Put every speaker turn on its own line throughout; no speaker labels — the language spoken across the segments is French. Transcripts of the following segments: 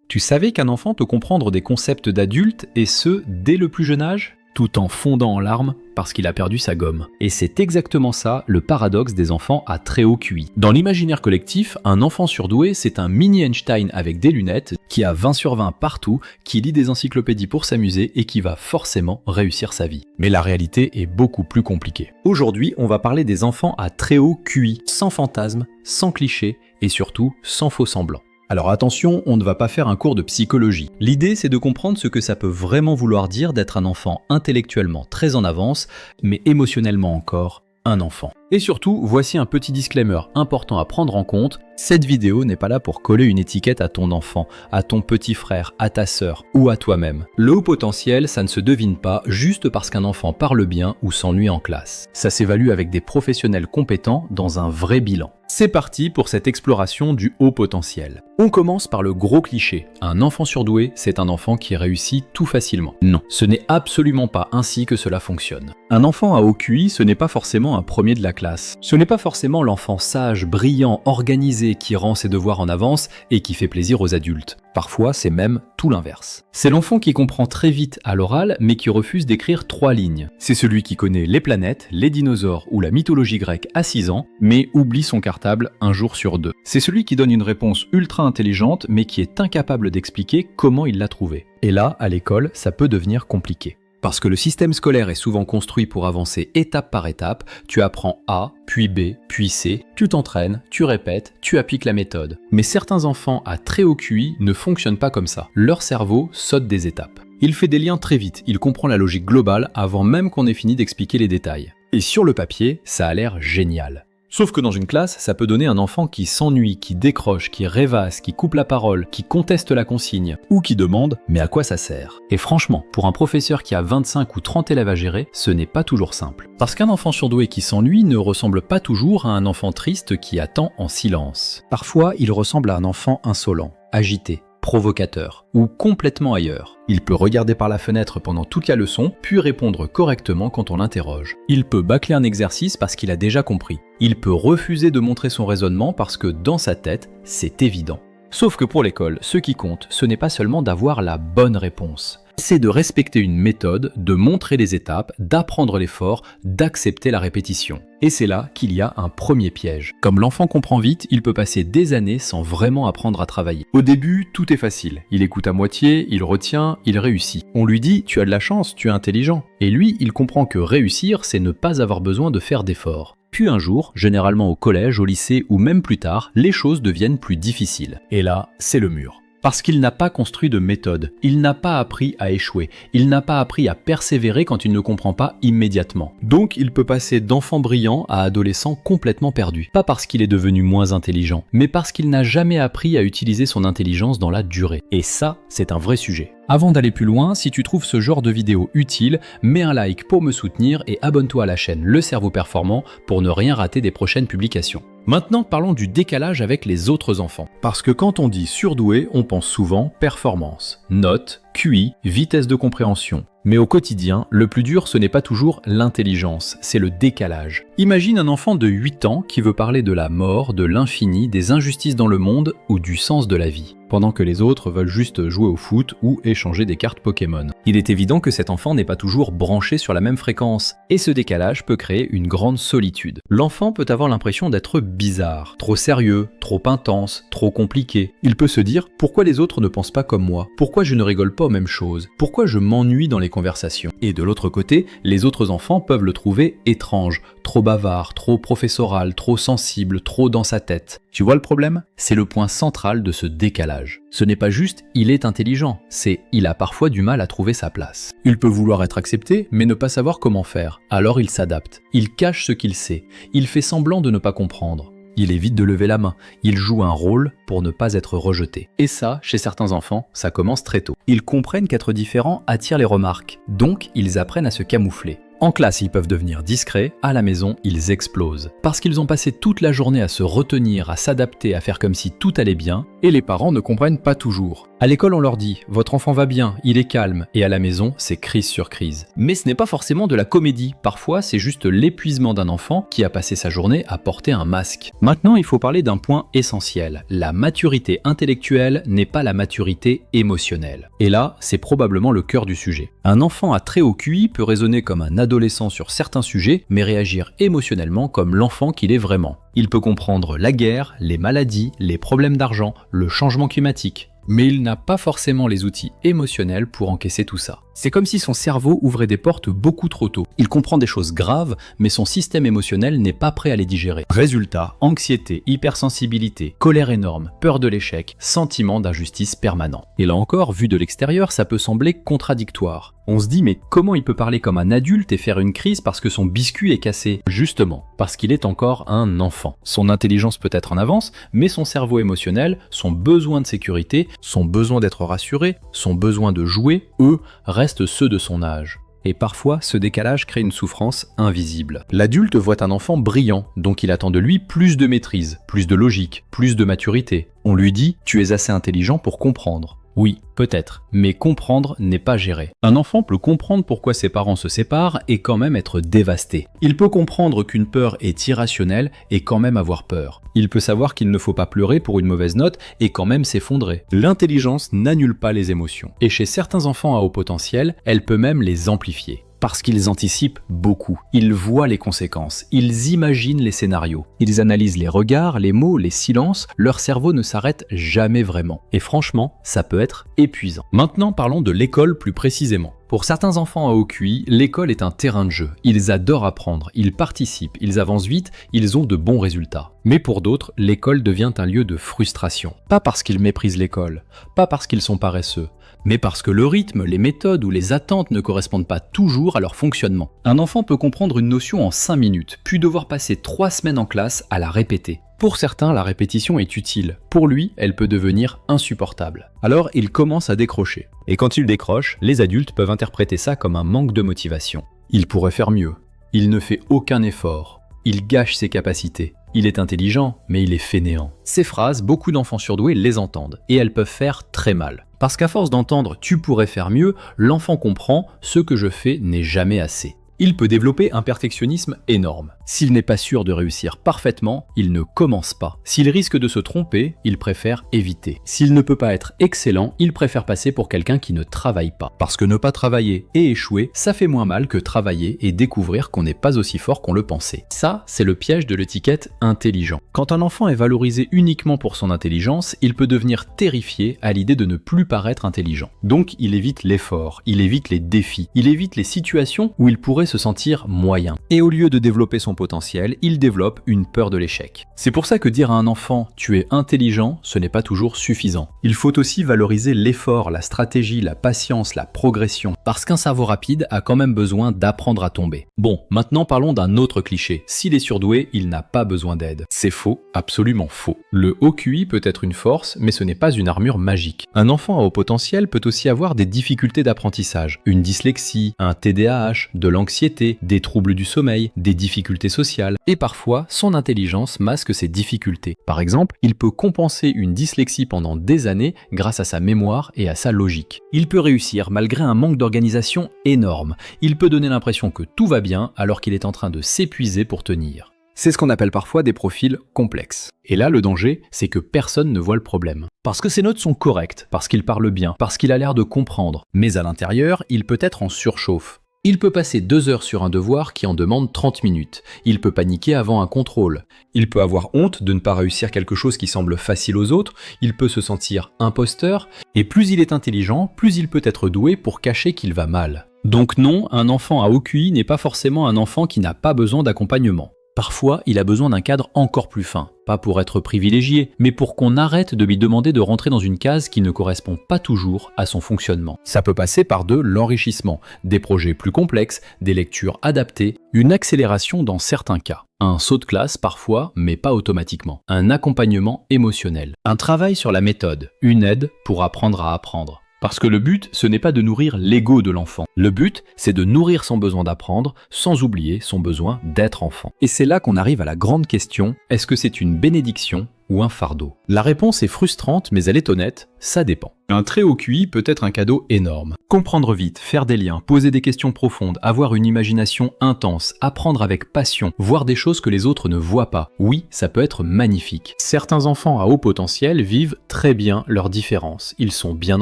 Tu savais qu'un enfant peut comprendre des concepts d'adultes, et ce, dès le plus jeune âge ? Tout en fondant en larmes parce qu'il a perdu sa gomme. Et c'est exactement ça, le paradoxe des enfants à très haut QI. Dans l'imaginaire collectif, un enfant surdoué, c'est un mini Einstein avec des lunettes, qui a 20 sur 20 partout, qui lit des encyclopédies pour s'amuser et qui va forcément réussir sa vie. Mais la réalité est beaucoup plus compliquée. Aujourd'hui, on va parler des enfants à très haut QI, sans fantasmes, sans clichés et surtout sans faux semblants. Alors attention, on ne va pas faire un cours de psychologie. L'idée, c'est de comprendre ce que ça peut vraiment vouloir dire d'être un enfant intellectuellement très en avance, mais émotionnellement encore un enfant. Et surtout, voici un petit disclaimer important à prendre en compte. Cette vidéo n'est pas là pour coller une étiquette à ton enfant, à ton petit frère, à ta sœur ou à toi-même. Le haut potentiel, ça ne se devine pas juste parce qu'un enfant parle bien ou s'ennuie en classe. Ça s'évalue avec des professionnels compétents dans un vrai bilan. C'est parti pour cette exploration du haut potentiel. On commence par le gros cliché. Un enfant surdoué, c'est un enfant qui réussit tout facilement. Non, ce n'est absolument pas ainsi que cela fonctionne. Un enfant à haut QI, ce n'est pas forcément un premier de la classe. Ce n'est pas forcément l'enfant sage, brillant, organisé, qui rend ses devoirs en avance et qui fait plaisir aux adultes. Parfois, c'est même tout l'inverse. C'est l'enfant qui comprend très vite à l'oral, mais qui refuse d'écrire 3 lignes. C'est celui qui connaît les planètes, les dinosaures ou la mythologie grecque à 6 ans, mais oublie son cartable un jour sur 2. C'est celui qui donne une réponse ultra intelligente, mais qui est incapable d'expliquer comment il l'a trouvée. Et là, à l'école, ça peut devenir compliqué. Parce que le système scolaire est souvent construit pour avancer étape par étape, tu apprends A, puis B, puis C, tu t'entraînes, tu répètes, tu appliques la méthode. Mais certains enfants à très haut QI ne fonctionnent pas comme ça. Leur cerveau saute des étapes. Il fait des liens très vite, il comprend la logique globale avant même qu'on ait fini d'expliquer les détails. Et sur le papier, ça a l'air génial. Sauf que dans une classe, ça peut donner un enfant qui s'ennuie, qui décroche, qui rêvasse, qui coupe la parole, qui conteste la consigne, ou qui demande « mais à quoi ça sert ?» Et franchement, pour un professeur qui a 25 ou 30 élèves à gérer, ce n'est pas toujours simple. Parce qu'un enfant surdoué qui s'ennuie ne ressemble pas toujours à un enfant triste qui attend en silence. Parfois, il ressemble à un enfant insolent, agité, provocateur ou complètement ailleurs. Il peut regarder par la fenêtre pendant toute la leçon, puis répondre correctement quand on l'interroge. Il peut bâcler un exercice parce qu'il a déjà compris. Il peut refuser de montrer son raisonnement parce que dans sa tête, c'est évident. Sauf que pour l'école, ce qui compte, ce n'est pas seulement d'avoir la bonne réponse. C'est de respecter une méthode, de montrer les étapes, d'apprendre l'effort, d'accepter la répétition. Et c'est là qu'il y a un premier piège. Comme l'enfant comprend vite, il peut passer des années sans vraiment apprendre à travailler. Au début, tout est facile. Il écoute à moitié, il retient, il réussit. On lui dit « tu as de la chance, tu es intelligent ». Et lui, il comprend que réussir, c'est ne pas avoir besoin de faire d'efforts. Puis un jour, généralement au collège, au lycée ou même plus tard, les choses deviennent plus difficiles. Et là, c'est le mur. Parce qu'il n'a pas construit de méthode, il n'a pas appris à échouer, il n'a pas appris à persévérer quand il ne comprend pas immédiatement. Donc il peut passer d'enfant brillant à adolescent complètement perdu. Pas parce qu'il est devenu moins intelligent, mais parce qu'il n'a jamais appris à utiliser son intelligence dans la durée. Et ça, c'est un vrai sujet. Avant d'aller plus loin, si tu trouves ce genre de vidéo utile, mets un like pour me soutenir et abonne-toi à la chaîne Le Cerveau Performant pour ne rien rater des prochaines publications. Maintenant, parlons du décalage avec les autres enfants. Parce que quand on dit surdoué, on pense souvent performance, notes, QI, vitesse de compréhension. Mais au quotidien, le plus dur, ce n'est pas toujours l'intelligence, c'est le décalage. Imagine un enfant de 8 ans qui veut parler de la mort, de l'infini, des injustices dans le monde ou du sens de la vie, pendant que les autres veulent juste jouer au foot ou échanger des cartes Pokémon. Il est évident que cet enfant n'est pas toujours branché sur la même fréquence, et ce décalage peut créer une grande solitude. L'enfant peut avoir l'impression d'être bizarre, trop sérieux, trop intense, trop compliqué. Il peut se dire « pourquoi les autres ne pensent pas comme moi ? Pourquoi je ne rigole pas aux mêmes choses ? Pourquoi je m'ennuie dans les conversations ?» Et de l'autre côté, les autres enfants peuvent le trouver étrange, trop bavard, trop professoral, trop sensible, trop dans sa tête. Tu vois le problème ? C'est le point central de ce décalage. Ce n'est pas juste « il est intelligent », c'est « il a parfois du mal à trouver sa place ». Il peut vouloir être accepté, mais ne pas savoir comment faire. Alors il s'adapte. Il cache ce qu'il sait. Il fait semblant de ne pas comprendre. Il évite de lever la main, il joue un rôle pour ne pas être rejeté. Et ça, chez certains enfants, ça commence très tôt. Ils comprennent qu'être différent attire les remarques, donc ils apprennent à se camoufler. En classe, ils peuvent devenir discrets, à la maison, ils explosent. Parce qu'ils ont passé toute la journée à se retenir, à s'adapter, à faire comme si tout allait bien, et les parents ne comprennent pas toujours. À l'école, on leur dit « Votre enfant va bien, il est calme », et à la maison, c'est crise sur crise. Mais ce n'est pas forcément de la comédie, parfois c'est juste l'épuisement d'un enfant qui a passé sa journée à porter un masque. Maintenant, il faut parler d'un point essentiel. La maturité intellectuelle n'est pas la maturité émotionnelle. Et là, c'est probablement le cœur du sujet. Un enfant à très haut QI peut raisonner comme un adolescent sur certains sujets, mais réagir émotionnellement comme l'enfant qu'il est vraiment. Il peut comprendre la guerre, les maladies, les problèmes d'argent, le changement climatique. Mais il n'a pas forcément les outils émotionnels pour encaisser tout ça. C'est comme si son cerveau ouvrait des portes beaucoup trop tôt. Il comprend des choses graves, mais son système émotionnel n'est pas prêt à les digérer. Résultat, anxiété, hypersensibilité, colère énorme, peur de l'échec, sentiment d'injustice permanent. Et là encore, vu de l'extérieur, ça peut sembler contradictoire. On se dit mais comment il peut parler comme un adulte et faire une crise parce que son biscuit est cassé? Justement, parce qu'il est encore un enfant. Son intelligence peut être en avance, mais son cerveau émotionnel, son besoin de sécurité, son besoin d'être rassuré, son besoin de jouer, eux, restent ceux de son âge. Et parfois, ce décalage crée une souffrance invisible. L'adulte voit un enfant brillant, donc il attend de lui plus de maîtrise, plus de logique, plus de maturité. On lui dit « tu es assez intelligent pour comprendre ». Oui, peut-être, mais comprendre n'est pas gérer. Un enfant peut comprendre pourquoi ses parents se séparent et quand même être dévasté. Il peut comprendre qu'une peur est irrationnelle et quand même avoir peur. Il peut savoir qu'il ne faut pas pleurer pour une mauvaise note et quand même s'effondrer. L'intelligence n'annule pas les émotions. Et chez certains enfants à haut potentiel, elle peut même les amplifier. Parce qu'ils anticipent beaucoup, ils voient les conséquences, ils imaginent les scénarios, ils analysent les regards, les mots, les silences, leur cerveau ne s'arrête jamais vraiment. Et franchement, ça peut être épuisant. Maintenant, parlons de l'école plus précisément. Pour certains enfants à haut QI, l'école est un terrain de jeu. Ils adorent apprendre, ils participent, ils avancent vite, ils ont de bons résultats. Mais pour d'autres, l'école devient un lieu de frustration. Pas parce qu'ils méprisent l'école, pas parce qu'ils sont paresseux, mais parce que le rythme, les méthodes ou les attentes ne correspondent pas toujours à leur fonctionnement. Un enfant peut comprendre une notion en 5 minutes, puis devoir passer 3 semaines en classe à la répéter. Pour certains, la répétition est utile. Pour lui, elle peut devenir insupportable. Alors, il commence à décrocher. Et quand il décroche, les adultes peuvent interpréter ça comme un manque de motivation. Il pourrait faire mieux. Il ne fait aucun effort. Il gâche ses capacités. Il est intelligent, mais il est fainéant. Ces phrases, beaucoup d'enfants surdoués les entendent, et elles peuvent faire très mal. Parce qu'à force d'entendre « tu pourrais faire mieux », l'enfant comprend « ce que je fais n'est jamais assez ». Il peut développer un perfectionnisme énorme. S'il n'est pas sûr de réussir parfaitement, il ne commence pas. S'il risque de se tromper, il préfère éviter. S'il ne peut pas être excellent, il préfère passer pour quelqu'un qui ne travaille pas. Parce que ne pas travailler et échouer, ça fait moins mal que travailler et découvrir qu'on n'est pas aussi fort qu'on le pensait. Ça, c'est le piège de l'étiquette intelligent. Quand un enfant est valorisé uniquement pour son intelligence, il peut devenir terrifié à l'idée de ne plus paraître intelligent. Donc il évite l'effort, il évite les défis, il évite les situations où il pourrait se sentir moyen. Et au lieu de développer son potentiel, il développe une peur de l'échec. C'est pour ça que dire à un enfant « tu es intelligent », ce n'est pas toujours suffisant. Il faut aussi valoriser l'effort, la stratégie, la patience, la progression. Parce qu'un cerveau rapide a quand même besoin d'apprendre à tomber. Bon, maintenant parlons d'un autre cliché. S'il est surdoué, il n'a pas besoin d'aide. C'est faux, absolument faux. Le haut QI peut être une force, mais ce n'est pas une armure magique. Un enfant à haut potentiel peut aussi avoir des difficultés d'apprentissage, une dyslexie, un TDAH, de l'anxiété, des troubles du sommeil, des difficultés sociales, et parfois son intelligence masque ces difficultés. Par exemple, il peut compenser une dyslexie pendant des années grâce à sa mémoire et à sa logique. Il peut réussir malgré un manque d'organisation énorme. Il peut donner l'impression que tout va bien alors qu'il est en train de s'épuiser pour tenir. C'est ce qu'on appelle parfois des profils complexes. Et là, le danger, c'est que personne ne voit le problème. Parce que ses notes sont correctes, parce qu'il parle bien, parce qu'il a l'air de comprendre. Mais à l'intérieur, il peut être en surchauffe. Il peut passer 2 heures sur un devoir qui en demande 30 minutes. Il peut paniquer avant un contrôle. Il peut avoir honte de ne pas réussir quelque chose qui semble facile aux autres. Il peut se sentir imposteur. Et plus il est intelligent, plus il peut être doué pour cacher qu'il va mal. Donc non, un enfant à haut QI n'est pas forcément un enfant qui n'a pas besoin d'accompagnement. Parfois, il a besoin d'un cadre encore plus fin, pas pour être privilégié, mais pour qu'on arrête de lui demander de rentrer dans une case qui ne correspond pas toujours à son fonctionnement. Ça peut passer par de l'enrichissement, des projets plus complexes, des lectures adaptées, une accélération dans certains cas, un saut de classe parfois, mais pas automatiquement, un accompagnement émotionnel, un travail sur la méthode, une aide pour apprendre à apprendre. Parce que le but, ce n'est pas de nourrir l'ego de l'enfant. Le but, c'est de nourrir son besoin d'apprendre sans oublier son besoin d'être enfant. Et c'est là qu'on arrive à la grande question, est-ce que c'est une bénédiction ou un fardeau? La réponse est frustrante, mais elle est honnête, ça dépend. Un très haut QI peut être un cadeau énorme. Comprendre vite, faire des liens, poser des questions profondes, avoir une imagination intense, apprendre avec passion, voir des choses que les autres ne voient pas. Oui, ça peut être magnifique. Certains enfants à haut potentiel vivent très bien leurs différences. Ils sont bien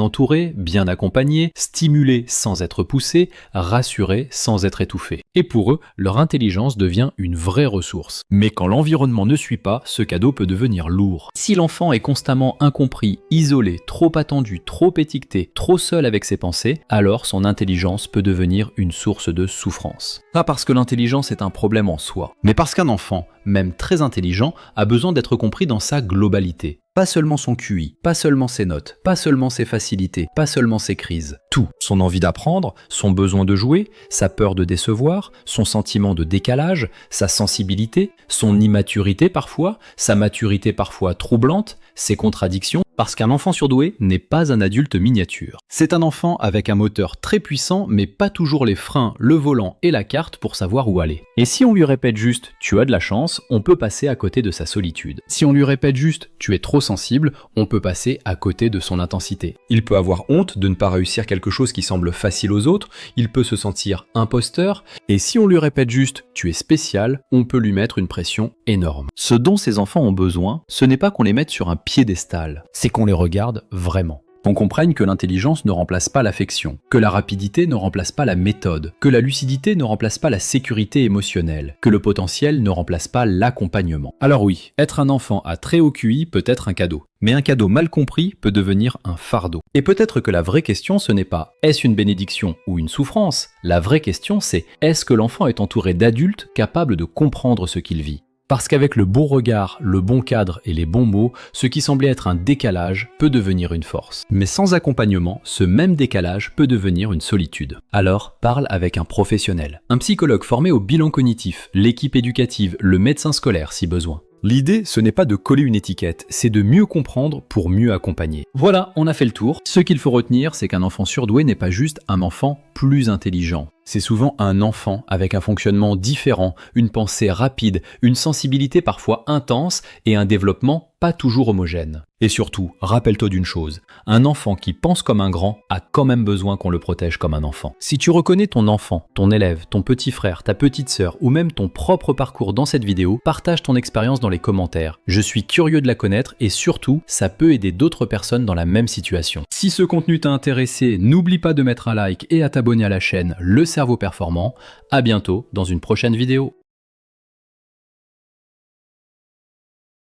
entourés, bien accompagnés, stimulés sans être poussés, rassurés sans être étouffés. Et pour eux, leur intelligence devient une vraie ressource. Mais quand l'environnement ne suit pas, ce cadeau peut devenir lourd. Si l'enfant est constamment incompris, isolé, trop attendu, trop étiqueté, trop seul avec ses pensées, alors son intelligence peut devenir une source de souffrance. Pas parce que l'intelligence est un problème en soi, mais parce qu'un enfant, même très intelligent, a besoin d'être compris dans sa globalité. Pas seulement son QI, pas seulement ses notes, pas seulement ses facilités, pas seulement ses crises. Tout. Son envie d'apprendre, son besoin de jouer, sa peur de décevoir, son sentiment de décalage, sa sensibilité, son immaturité parfois, sa maturité parfois troublante, ses contradictions, parce qu'un enfant surdoué n'est pas un adulte miniature. C'est un enfant avec un moteur très puissant, mais pas toujours les freins, le volant et la carte pour savoir où aller. Et si on lui répète juste « tu as de la chance », on peut passer à côté de sa solitude. Si on lui répète juste « tu es trop sensible », on peut passer à côté de son intensité. Il peut avoir honte de ne pas réussir quelque chose qui semble facile aux autres, il peut se sentir imposteur, et si on lui répète juste « tu es spécial », on peut lui mettre une pression énorme. Ce dont ces enfants ont besoin, ce n'est pas qu'on les mette sur un piédestal, c'est qu'on les regarde vraiment. Qu'on comprenne que l'intelligence ne remplace pas l'affection, que la rapidité ne remplace pas la méthode, que la lucidité ne remplace pas la sécurité émotionnelle, que le potentiel ne remplace pas l'accompagnement. Alors oui, être un enfant à très haut QI peut être un cadeau. Mais un cadeau mal compris peut devenir un fardeau. Et peut-être que la vraie question, ce n'est pas est-ce une bénédiction ou une souffrance? La vraie question, c'est est-ce que l'enfant est entouré d'adultes capables de comprendre ce qu'il vit? Parce qu'avec le bon regard, le bon cadre et les bons mots, ce qui semblait être un décalage peut devenir une force. Mais sans accompagnement, ce même décalage peut devenir une solitude. Alors, parle avec un professionnel. Un psychologue formé au bilan cognitif, l'équipe éducative, le médecin scolaire si besoin. L'idée, ce n'est pas de coller une étiquette, c'est de mieux comprendre pour mieux accompagner. Voilà, on a fait le tour. Ce qu'il faut retenir, c'est qu'un enfant surdoué n'est pas juste un enfant plus intelligent. C'est souvent un enfant avec un fonctionnement différent, une pensée rapide, une sensibilité parfois intense et un développement pas toujours homogène. Et surtout, rappelle-toi d'une chose, un enfant qui pense comme un grand a quand même besoin qu'on le protège comme un enfant. Si tu reconnais ton enfant, ton élève, ton petit frère, ta petite sœur ou même ton propre parcours dans cette vidéo, partage ton expérience dans les commentaires. Je suis curieux de la connaître et surtout, ça peut aider d'autres personnes dans la même situation. Si ce contenu t'a intéressé, n'oublie pas de mettre un like et à t'abonner à la chaîne Le Cerveau Performant. À bientôt dans une prochaine vidéo.